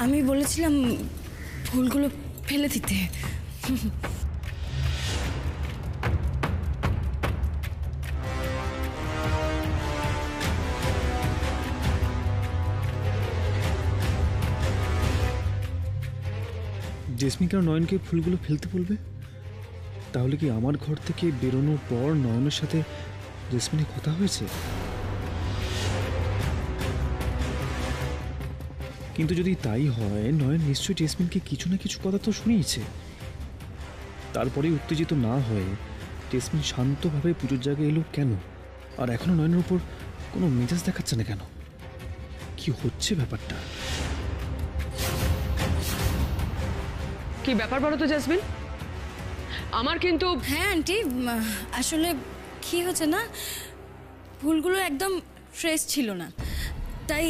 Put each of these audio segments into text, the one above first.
আমি বলেছিলাম ফুলগুলো ফেলে দিতে। জেসমিকা নয়নকে ফুলগুলো ফেলতে বলবে? তাহলে কি আমার ঘর থেকে বেরোনোর পর নয়নের সাথে জেসমিনের কথা হয়েছে? কিন্তু যদি তাই হয়, নয়ন নিশ্চয়ই জেসমিনকে কিছু না কিছু কথা তো শুনিয়েছে। তারপরে উত্তেজিত না হয়ে জেসমিন শান্তভাবে পুজোর জায়গায় এলো কেন? আর এখনো নয়নের উপর কোনো মেজাজ দেখাচ্ছে না কেন? কি হচ্ছে ব্যাপারটা? কি ব্যাপার বলো তো জেসমিন? আমার কিন্তু হ্যাঁ আন্টি, আসলে কি হচ্ছে না, ফুলগুলো একদম ফ্রেশ ছিল না, তাই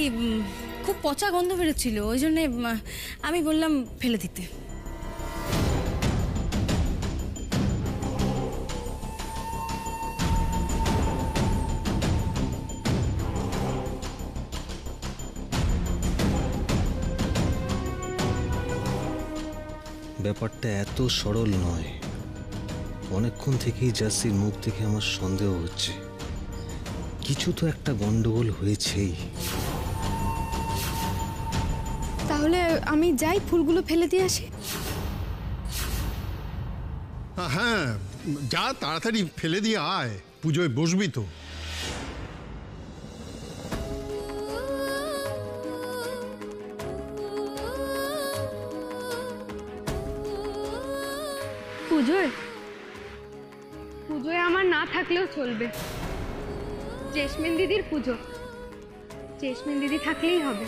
খুব পচা গন্ধ বেরোচ্ছিল। ওই জন্যে আমি বললাম ফেলে দিতে। ব্যাপারটা এত সরল নয়। অনেকক্ষণ থেকেই জাসির মুখ থেকে আমার সন্দেহ হচ্ছে কিছু তো একটা গন্ডগোল হয়েছেই। তাহলে আমি যাই, ফুলগুলো ফেলে দিয়ে আসি। হ্যাঁ যা, তাড়াতাড়ি ফেলে দিয়ে আয়, পুজোয় বসবি তো। পুজোয় পুজোয় আমার না থাকলেও চলবে। জেসমিন দিদির পুজো, জেসমিন দিদি থাকলেই হবে।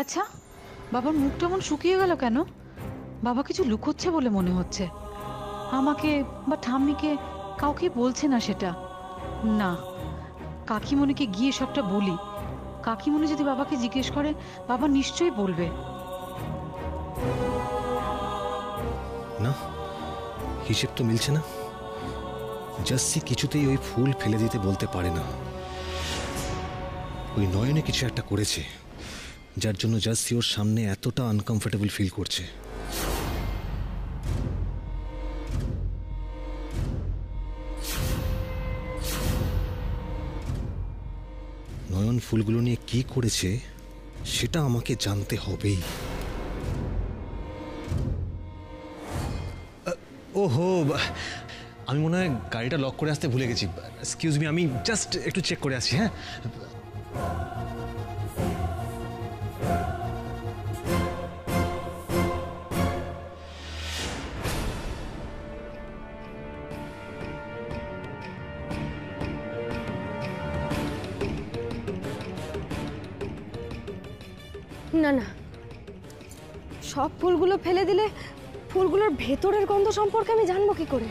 আচ্ছা, বাবার মুখটা এমন শুকিয়ে গেল কেন? বাবা কিছু লুকোচ্ছে বলে মনে হচ্ছে। আমাকে বা ঠাম্মিকে কাউকে বলছে না সেটা। না, কাকিমণিকে গিয়ে সবটা বলি। কাকিমণি যদি বাবাকে জিজ্ঞেস করে, বাবা নিশ্চয়ই বলবে। না, হিসেব তো মিলছে না। জাসি কিছুতেই ওই ফুল ফেলে দিতে বলতে পারে না। ওই নয়নে কিছু একটা করেছে, যার জন্য জাসি ওর সামনে এতটা আনকমফোর্টেবল ফিল করছে। নয়ন ফুলগুলো নিয়ে কি করেছে সেটা আমাকে জানতে হবেই। ওহো, আমি মনে হয় গাড়িটা লক করে আসতে ভুলে গেছি। এক্সকিউজ মি, আমি জাস্ট একটু চেক করে আসছি। হ্যাঁ, না না, সব ফুলগুলো ফেলে দিলে ফুলগুলোর ভেতরের গন্ধ সম্পর্কে আমি জানবো কি করে?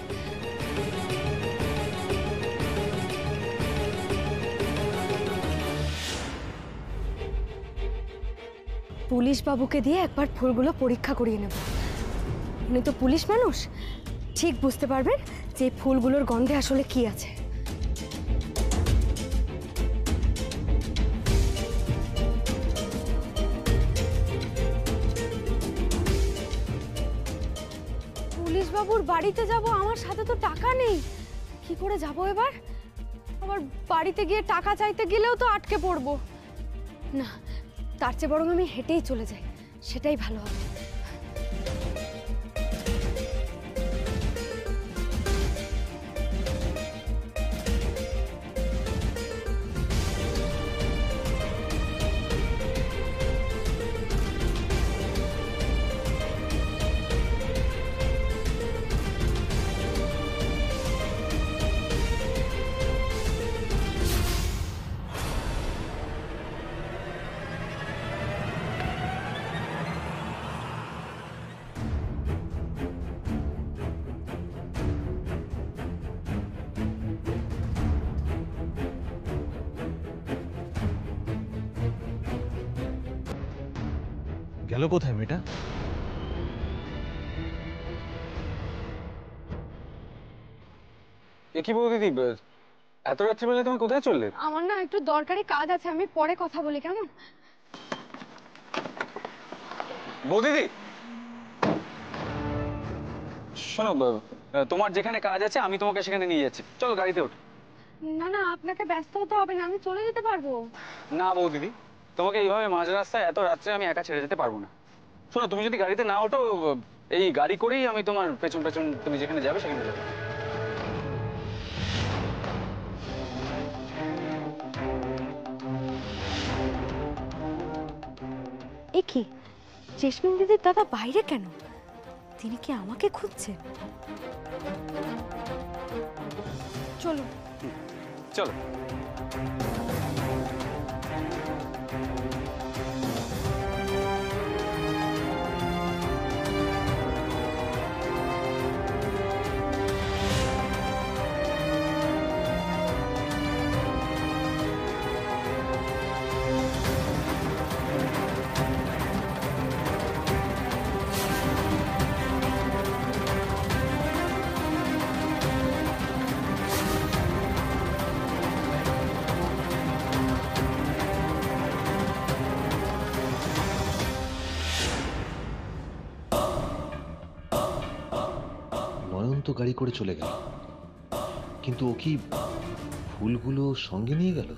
পুলিশ বাবুকে দিয়ে একবার ফুলগুলো পরীক্ষা করিয়ে নেব। উনি তো পুলিশ মানুষ, ঠিক বুঝতে পারবেন যে ফুলগুলোর গন্ধে আসলে কি আছে। পুলিশ বাবুর বাড়িতে যাব, আমার সাথে তো টাকা নেই। কি করে যাব এবার? আবার বাড়িতে গিয়ে টাকা চাইতে গেলেও তো আটকে পড়বো। না, তার চেয়ে বরং আমি হেঁটেই চলে যাই, সেটাই ভালো হবে। গেল কোথায় মেয়েটা? কি বৌদিদি, এত রাত্রিবেলা তুমি কোথায় চললে? আমার না একটু দরকারি কাজ আছে, আমি পরে কথা বলি, কেমন? বৌদিদি শোনো, তোমার যেখানে কাজ আছে আমি তোমাকে সেখানে নিয়ে যাচ্ছি, চলো গাড়িতে ওঠো। না না, আপনাকে ব্যস্ত হতে হবে না, আমি চলে যেতে পারবো। না বৌদিদি, তোমাকে এইভাবে মাঝ রাস্তায় এত রাত্রে আমি একা ছেড়ে যেতে পারবো না। শোনো, তুমি যদি গাড়িতে না ওঠো, এই গাড়ি করেই আমি তোমার পেছন পেছন তুমি যেখানে যাবে সেখানে যাবে। এ কি, জেসমিন দিদির দাদা বাইরে কেন? তিনি কি আমাকে খুঁজছেন? চলো চলো। নয়ন তো গাড়ি করে চলে গেল, কিন্তু ও কি ফুলগুলো সঙ্গে নিয়ে গেল?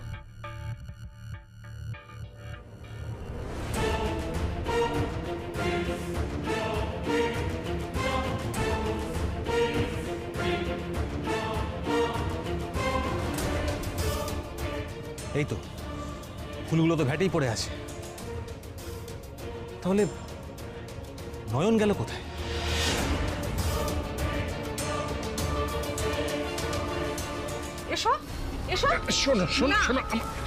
এই তো ফুলগুলো তো ঘাটেই পড়ে আছে, তাহলে নয়ন গেল কোথায়? এসো এসো। শোনো শোনো শোনো,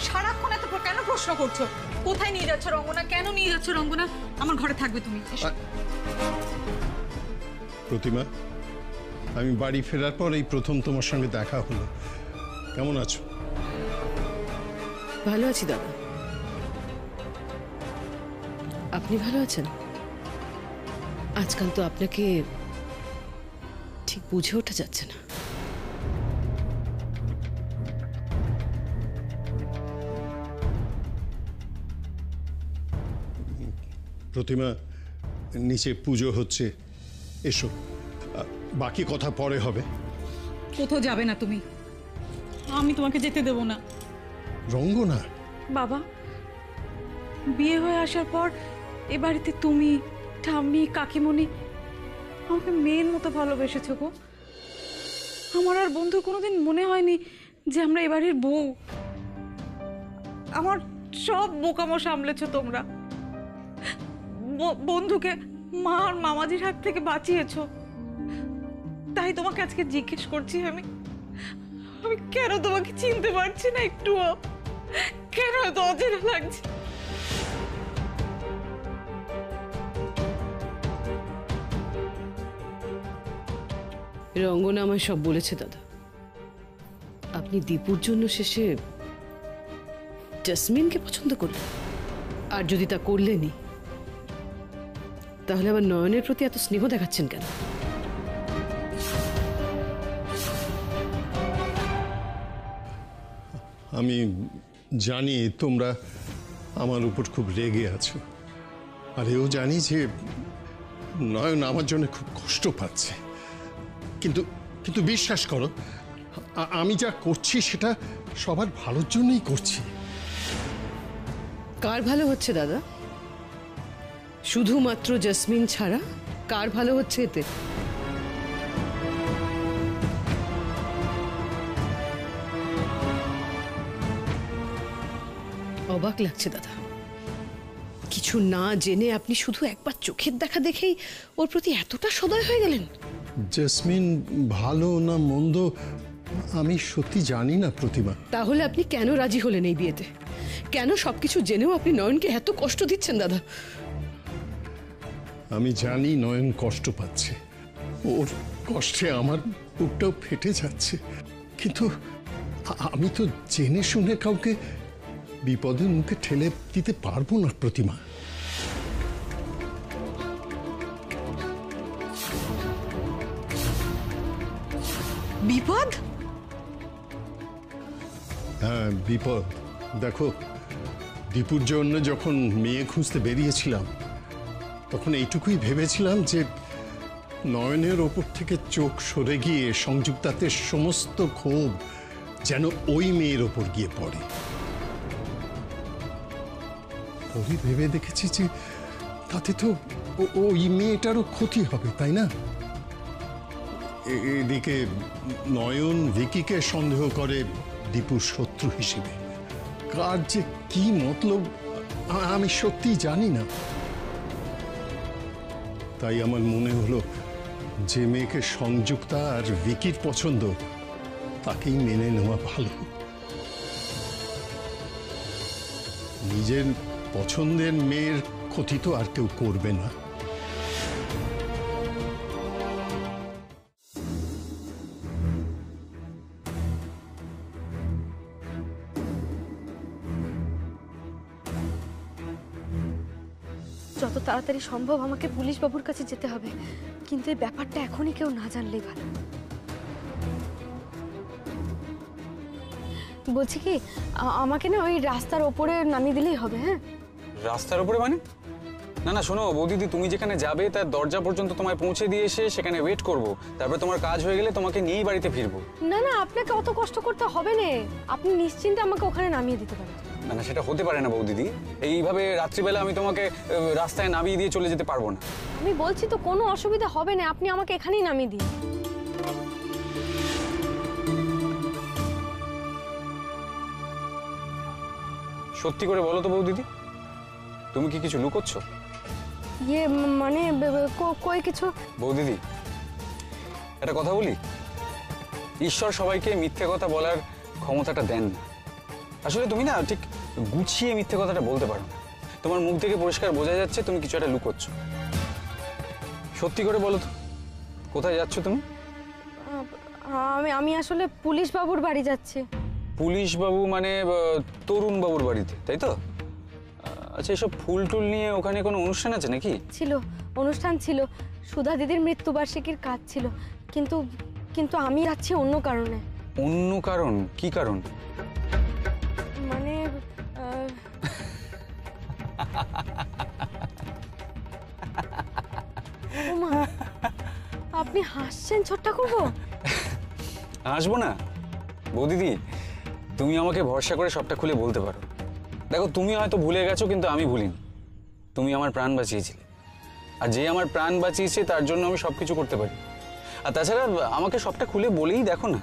সারাক্ষণ এত কেন প্রশ্ন করছো? কোথায় নিয়ে যাচ্ছ রঙ্গনা? কেন নিয়ে যাচ্ছ রঙ্গনা? আমার ঘরে থাকবে তুমি। এসো। প্রতিমা, আমি বাড়ি ফেরার পর এই প্রথম তোমার সঙ্গে দেখা হলো। কেমন আছো? ভালো আছি দাদা। আপনি ভালো আছেন? আজকাল তো আপনাকে ঠিক বুঝে ওঠা যাচ্ছে না। প্রতিমা, নিচে পুজো হচ্ছে, এসো, বাকি কথা পরে হবে। কোথাও যাবে না তুমি, আমি তোমাকে যেতে দেব না। রঙ্গনা, বাবা, বিয়ে হয়ে আসার পর এ বাড়িতে তুমি, ঠাম্মি, কাকিমণি আমাকে মেয়ের মতো ভালোবেসেছো গো। আমার আর বন্ধুর কোনোদিন মনে হয়নি যে আমরা এ বাড়ির বউ। আমার সব বোকামো সামলেছো তোমরা। বন্ধুকে মা আর মামাজির হাত থেকে বাঁচিয়েছো। তাই তোমাকে আজকে জিজ্ঞেস করছি, আমি কেন তোমাকে চিনতে পারছি না একটুও? কেন এত অচেনা লাগছে? রঙ্গনা আমায় সব বলেছে দাদা। আপনি দীপুর জন্য শেষে জেসমিনকে পছন্দ করলেন, আর যদি তা করলেনই তাহলে আবার নয়নের প্রতি এত স্নেহ দেখাচ্ছেন কেন? আমি জানি তোমরা আমার উপর খুব রেগে আছো, আর এও জানি যে নয়ন আমার জন্য খুব কষ্ট পাচ্ছে, কিন্তু কিন্তু বিশ্বাস করো, আমি যা করছি সেটা সবার ভালোর জন্যই করছি। কার ভালো হচ্ছে দাদা? শুধুমাত্র জেসমিন ছাড়া কার ভালো হচ্ছে এতে? অবাক লাগছে দাদা, কিছু না জেনে আপনি শুধু একবার চোখের দেখা দেখেই ওর প্রতি এতটা সদয় হয়ে গেলেন। জেসমিন ভালো না মন্দ আমি সত্যি জানি না প্রতিমা। তাহলে আপনি কেন রাজি হলেন এই বিয়েতে? কেন সবকিছু জেনেও আপনি নয়নকে এত কষ্ট দিচ্ছেন দাদা? আমি জানি নয়ন কষ্ট পাচ্ছে, ওর কষ্টে আমার বুকটাও ফেটে যাচ্ছে, কিন্তু আমি তো জেনে শুনে কাউকে বিপদের মুখে ঠেলে দিতে পারবো না প্রতিমা। বিপদ? হ্যাঁ বিপদ। দেখো, দীপুর জন্য যখন মেয়ে খুঁজতে বেরিয়েছিলাম তখন এইটুকুই ভেবেছিলাম যে নয়নের ওপর থেকে চোখ সরে গিয়ে সংযুক্তাতে সমস্ত ক্ষোভ যেন ওই মেয়ের ওপর গিয়ে পড়ে। পরে ভেবে দেখেছি যে তাতে তো ওই মেয়েটারও ক্ষতি হবে, তাই না? এদিকে নয়ন ভিকিকে সন্দেহ করে দীপুর শত্রু হিসেবে। কার যে কি মতলব আমি সত্যিই জানি না। তাই আমার মনে হলো যে মেয়েকে সংযুক্তা আর ভিকির পছন্দ তাকেই মেনে নেওয়া ভালো। নিজের পছন্দের মেয়ের ক্ষতি তো আর কেউ করবে না। যত তাড়াতাড়ি সম্ভব আমাকে পুলিশ বাবুর কাছে যেতে হবে, কিন্তু এই ব্যাপারটা এখনই কেউ না জানলেই ভালো। বলছি কি, আমাকে না ওই রাস্তার ওপরে নামিয়ে দিলেই হবে। হ্যাঁ, রাস্তার উপরে মানে? না না শোনো বৌদিদি, তুমি যেখানে যাবে তার দরজা পর্যন্ত তোমায় পৌঁছে দিয়ে এসে সেখানে ওয়েট করব, তারপরে তোমার কাজ হয়ে গেলে তোমাকে নিয়েই বাড়িতে ফিরবো। না না, আপনাকে অত কষ্ট করতে হবে না, আপনি নিশ্চিন্তে আমাকে ওখানে নামিয়ে দিতে পারেন। না না, সেটা হতে পারে না বৌদিদি। এইভাবে রাত্রিবেলা আমি তোমাকে রাস্তায় নামিয়ে দিয়ে চলে যেতে পারবো না। আমি বলছি তো কোনো অসুবিধা হবে না, আপনি আমাকে এখানেই নামিয়ে দিন। সত্যি করে বলো তো বৌদিদি, তুমি কি কিছু লুকোচ্ছ? ইয়ে মানে কই কিছু। বৌদিদি একটা কথা বলি, ঈশ্বর সবাইকে মিথ্যে কথা বলার ক্ষমতাটা দেন না। আসলে তুমি না ঠিক গুছিয়ে মিথ্যে কথাটা বলতে পারো না। তোমার মুখ থেকে পরিষ্কার বোঝা যাচ্ছে তুমি কিছু একটা লুকোচ্ছ। সত্যি করে বলো তো, কোথায় যাচ্ছ তুমি? আমি আসলে পুলিশ বাবুর বাড়ি যাচ্ছি। পুলিশ বাবু মানে তরুণ বাবুর বাড়িতে, তাই তো? আচ্ছা, এসব ফুল টুল নিয়ে ওখানে কোনো অনুষ্ঠান আছে নাকি? ছিল, অনুষ্ঠান ছিল, সুধা দিদির মৃত্যুবার্ষিকীর কাজ ছিল, কিন্তু কিন্তু আমি যাচ্ছি অন্য কারণে। অন্য কারণ? কি কারণ? মানে ওমা, আপনি হাসছেন ছোট্ট করবো? আসবো না বৌদিদি, তুমি আমাকে ভরসা করে সবটা খুলে বলতে পারো। দেখো, তুমি হয়তো ভুলে গেছো, কিন্তু আমি ভুলিনি। তুমি আমার প্রাণ বাঁচিয়েছিলে, আর যে আমার প্রাণ বাঁচিয়েছে তার জন্য আমি সবকিছু করতে পারি। আর তাছাড়া আমাকে সবটা খুলে বলেই দেখো না,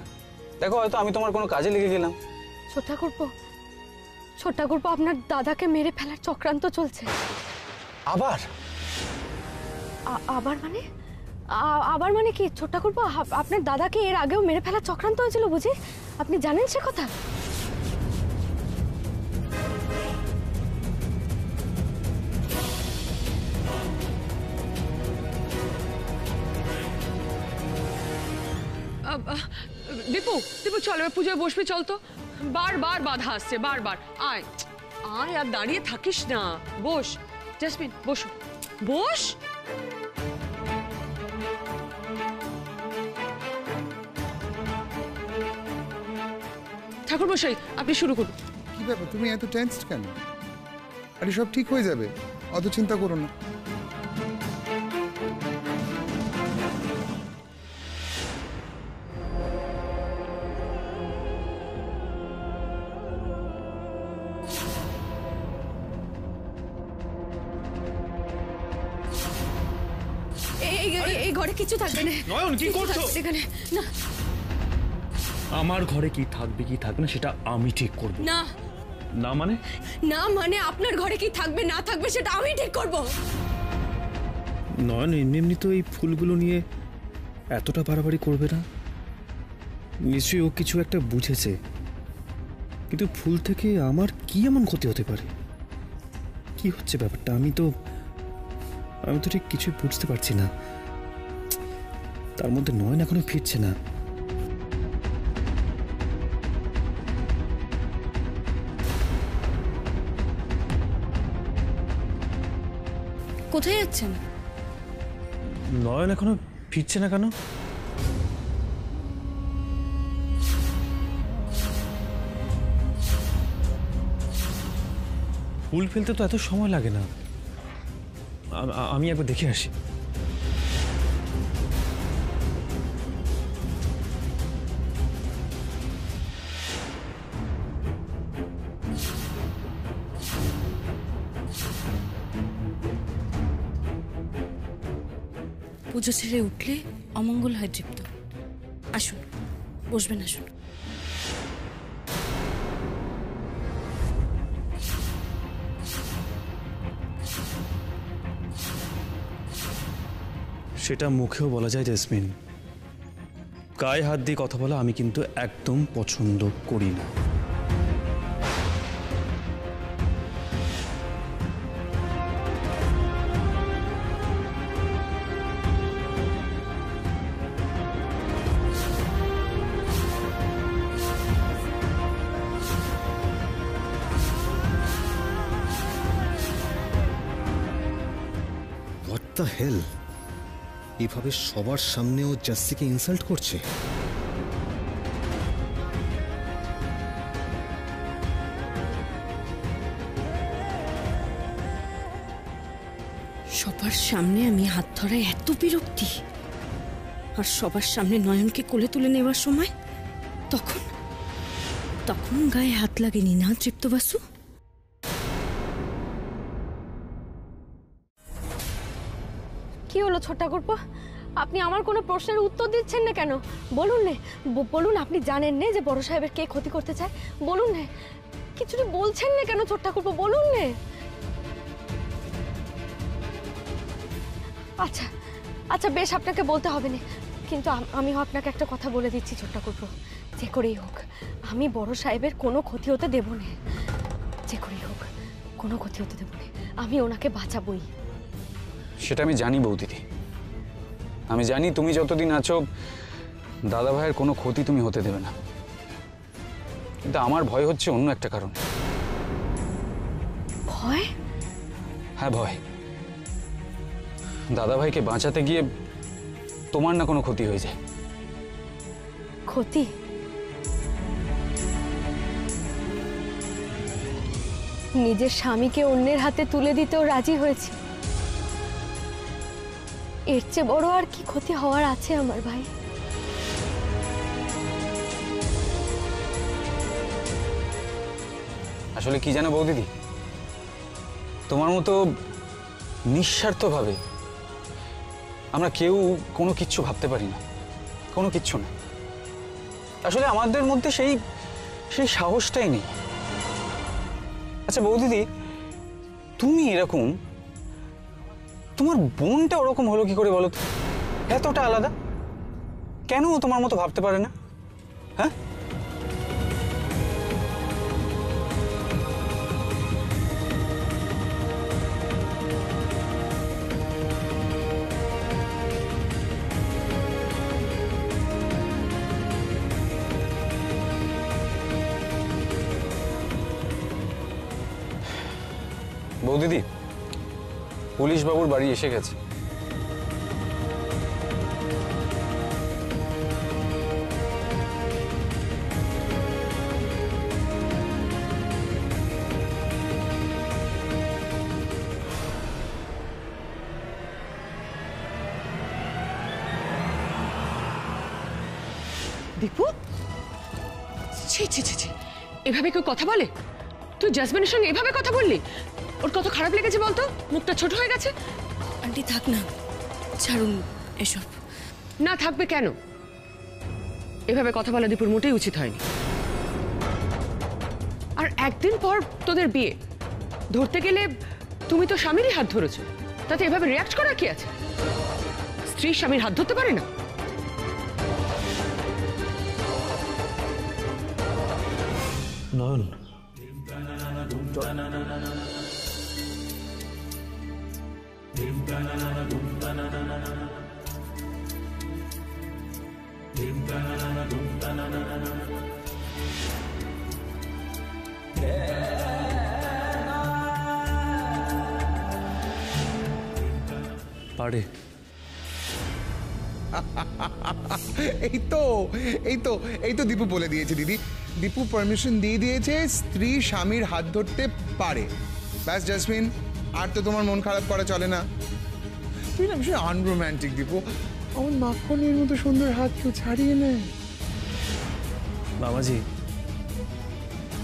দেখো হয়তো আমি তোমার কোনো কাজে লেগে গেলাম। ছোট্ট করবো, আপনার দাদাকে মেরে ফেলার চক্রান্ত চলছে। আবার? আবার মানে কি ছোট্ট করবো? আপনার দাদাকে এর আগেও মেরে ফেলার চক্রান্ত হয়েছিল বুঝি? আপনি জানেন সে কথা? দীপু চল, এবার পুজোয় বসবি, চল তো। বারবার বাধা আসছে, বারবার। আয় আয়, আর দাঁড়িয়ে থাকিস না, বস। জাসমিন বসো, বস। ঠাকুর মশাই, আপনি শুরু করুন। কি ব্যাপার, তুমি এত টেনসড কেন? আরে সব ঠিক হয়ে যাবে, অত চিন্তা করো না। এই ঘরে কিছু থাকবে না। নয়ন, কি করছো এখানে? না, আমার ঘরে কি থাকবে কি থাকবে না সেটা আমি ঠিক করব। না না মানে? না মানে আপনার ঘরে কি থাকবে না থাকবে সেটা আমি ঠিক করব। নয়ন এমনি তো এই ফুলগুলো নিয়ে এতটা বাড়াবাড়ি করবে না। নিশ্চয়ই ও কিছু একটা বুঝেছে, কিন্তু ফুল থেকে আমার কি এমন ক্ষতি হতে পারে? কি হচ্ছে ব্যাপারটা? আমি তো ঠিক কিছুই বুঝতে পারছি না। তার মধ্যে নয়ন এখনো ফিরছে না। কোথায় যাচ্ছেন? নয়ন এখনো ফিরছে না কেন? ফুল ফেলতে তো এত সময় লাগে না। আমি একবার দেখে আসি। পুজো ছেড়ে উঠলে অমঙ্গল হয় তৃপ্ত। আসুন, বসবেন, আসুন। সেটা মুখেও বলা যায় জেসমিন, গায়ে হাত দিয়ে কথা বলা আমি কিন্তু একদম পছন্দ করি না। হোয়াট দ্য হেল, এভাবে সবার সামনেও জাসিকে ইনসাল্ট করছে। সবার সামনে আমি হাত ধরায় এত বিরক্তি, আর সবার সামনে নয়নকে কোলে তুলে নেওয়ার সময় তখন গায়ে হাত লাগেনি না তৃপ্ত বাসু? কি হলো ছোট্টাকুড়পো, আপনি আমার কোনো প্রশ্নের উত্তর দিচ্ছেন না কেন? বলুন নে, বলুন আপনি জানেন না যে বড় সাহেবের কে ক্ষতি করতে চায়? বলুন নে, কিছুই বলছেন না কেন ছোট্টাকুড়পো, বলুন নে। আচ্ছা আচ্ছা বেশ, আপনাকে বলতে হবে না, কিন্তু আমিও আপনাকে একটা কথা বলে দিচ্ছি ছোট্টাকুড়পো, যে করেই হোক আমি বড় সাহেবের কোনো ক্ষতি হতে দেব না। যে করেই হোক কোনো ক্ষতি হতে দেব না, আমি ওনাকে বাঁচাবই। সেটা আমি জানি বৌদিদি, আমি জানি তুমি যতদিন আছো দাদা ভাইয়ের কোনো ক্ষতি তুমি হতে দেবে না, কিন্তু আমার ভয় হচ্ছে অন্য একটা কারণ। ভয়? হ্যাঁ ভয়। দাদা ভাইকে বাঁচাতে গিয়ে তোমার না কোনো ক্ষতি হয়ে যায়। ক্ষতি? নিজের স্বামীকে অন্যের হাতে তুলে দিতেও রাজি হয়েছি, এর চেয়ে বড় আর কি ক্ষতি হওয়ার আছে আমার ভাই? আসলে কি জানো বৌদিদি, তোমার মতো নিঃস্বার্থভাবে আমরা কেউ কোনো কিচ্ছু ভাবতে পারি না, কোনো কিচ্ছু না। আসলে আমাদের মধ্যে সেই সাহসটাই নেই। আচ্ছা বৌদিদি, তুমি এরকম, তোমার বোনটা ওরকম হলো কি করে বলো তো? এতটা আলাদা কেন? তোমার মতো ভাবতে পারে না? হ্যাঁ, বৌদিদি, পুলিশ বাবুর বাড়ি এসে গেছে। দীপু, ছি ছি ছি ছি, এভাবে কেউ কথা বলে? তুই জাসমিনের সঙ্গে এভাবে কথা বললি? ওর কত খারাপ লেগেছে বলতো? মুখটা ছোট হয়ে গেছে। আন্টি থাক না, ছাড়ুন এসব। না থাকবে কেন? এভাবে কথা বলা দীপুর মোটেই উচিত হয়নি। আর একদিন পর তোদের বিয়ে, ধরতে গেলে তুমি তো স্বামীরই হাত ধরেছো, তাতে এভাবে রিয়াক্ট করার কি আছে? স্ত্রী স্বামীর হাত ধরতে পারে না? নয়ন, পারে। এই তো দীপু বলে দিয়েছে দিদি, দীপু পারমিশন দিয়ে দিয়েছে, স্ত্রী স্বামীর হাত ধরতে পারে। ব্যাস জাসমিন, আর তো তোমার মন খারাপ করা চলে না। তুই না ভীষণ আনরোম্যান্টিক দীপু। আমার মাখনের মতো সুন্দর হাত কেউ ছাড়িয়ে নেয়। বাবাজি,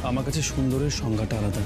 আমার কাছে সুন্দরের সংজ্ঞাটা আলাদা।